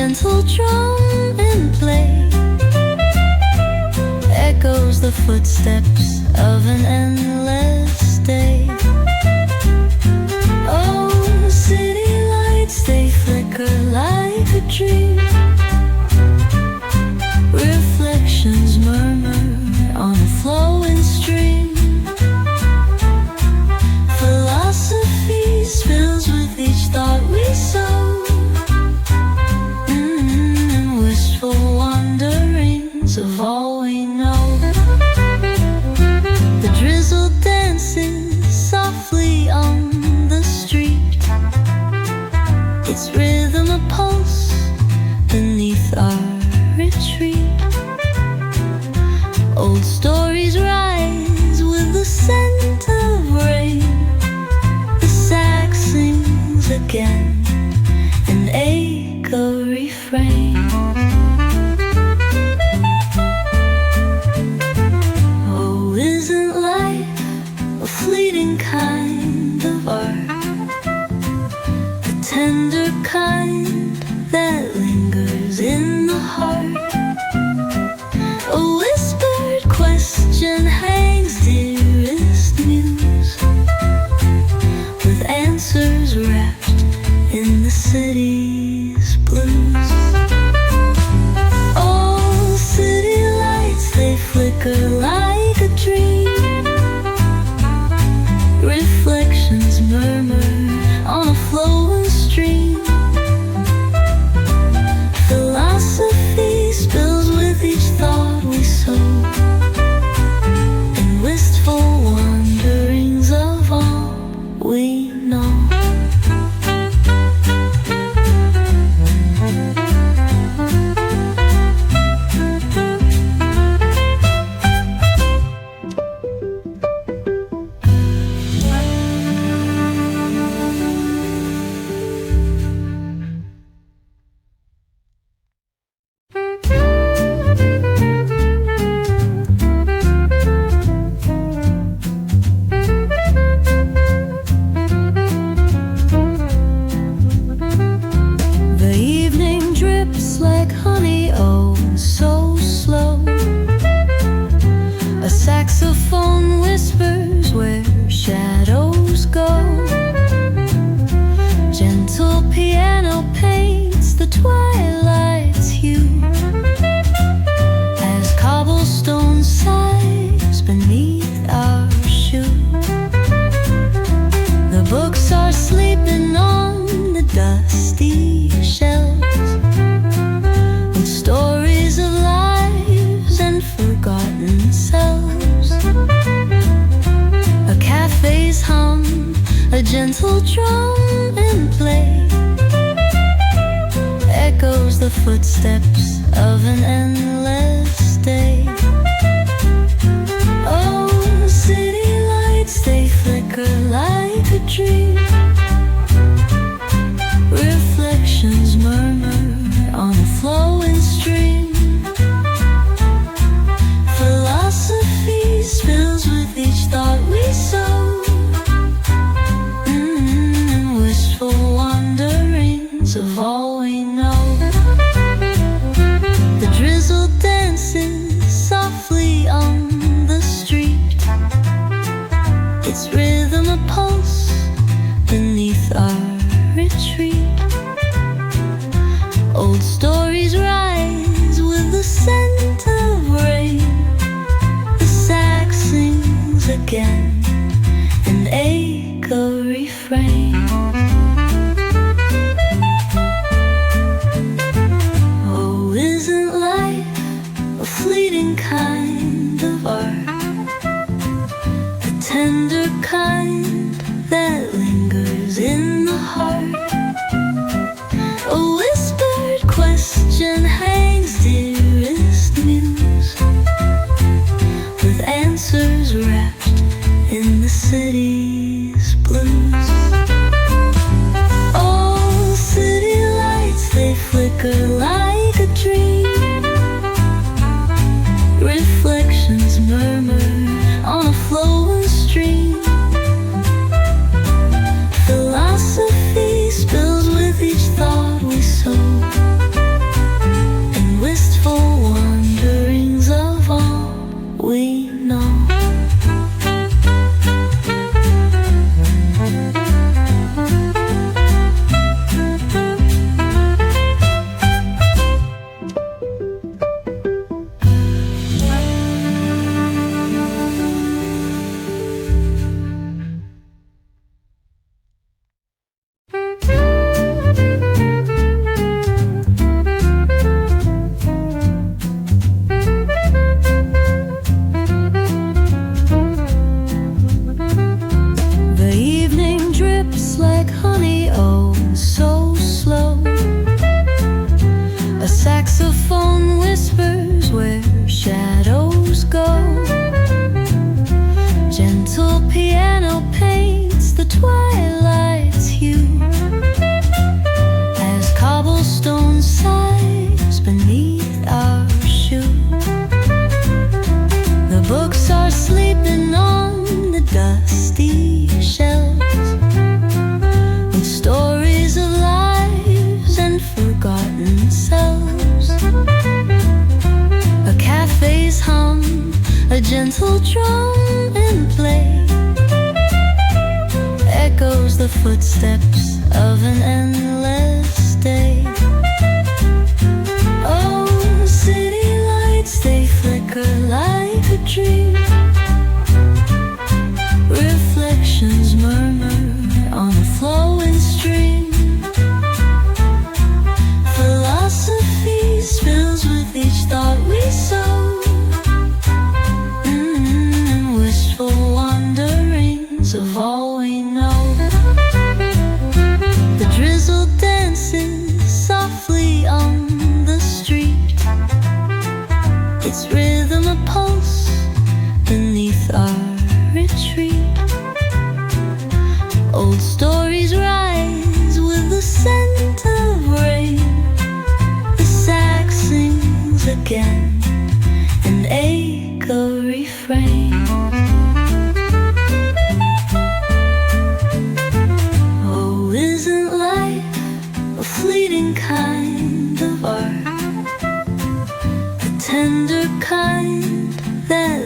gentle drum and play echoes the footsteps of an endless day. Oh, city lights, they flicker like a dream. Reflections murmur on a flowing stream. Philosophy spills with each thought we sow. And wistful wanderings of all we know. The drizzle dances softly on the street, its rhythm a pulse beneath our retreat. Old stories rise with the scent of rain. The sax sings again, an echo refrain. Oh, isn't life a fleeting kind of art? The tender kind that lingers in the heart. A whispered question hangs dearest muse, with answers wrapped in the city's blues. Oh, city lights, they flicker like a dream. Reflections murmur on a flowing stream. Philosophy spills with each thought we sow, and wistful wanderings of all we know. Like honey, oh, so slow. A saxophone whispers where shadows go. Gentle piano paints the twilight's hue, as cobblestone sighs beneath our shoe. The books are sleeping on the dusty shelves, stories of lives and forgotten selves. A cafe's hum, a gentle drum and play echoes the footsteps of an endless day. Oh, city lights, they flicker like a dream. Reflections murmur on a flowing stream. Philosophy spills with each thought we sow, and wistful wanderings of all we know. The drizzle dances softly on the street, its rhythm a pulse beneath our retreat. Old stories rise with the scent of rain. The sax sings again, an echo refrain. Oh, isn't life a fleeting kind of art? The tender kind that lingers in the heart. A whispered question hangs dearest muse, with answers wrapped in the city's blues. Oh, city lights, they flicker like a dream. Reflections murmur on a flowing stream. Philosophy spills with each thought we sow, gentle drum and play echoes the footsteps of an endless day. Oh, city lights, they flicker like a dream. Reflections murmur on a flowing stream. Philosophy spills with each thought we sow. And wistful wanderings of all we know. The drizzle dances softly on the street, its rhythm a pulse beneath our retreat. Old stories rise with the scent of rain. The sax sings again, an echo refrain. Oh, isn't life a fleeting kind of art? The tender kind that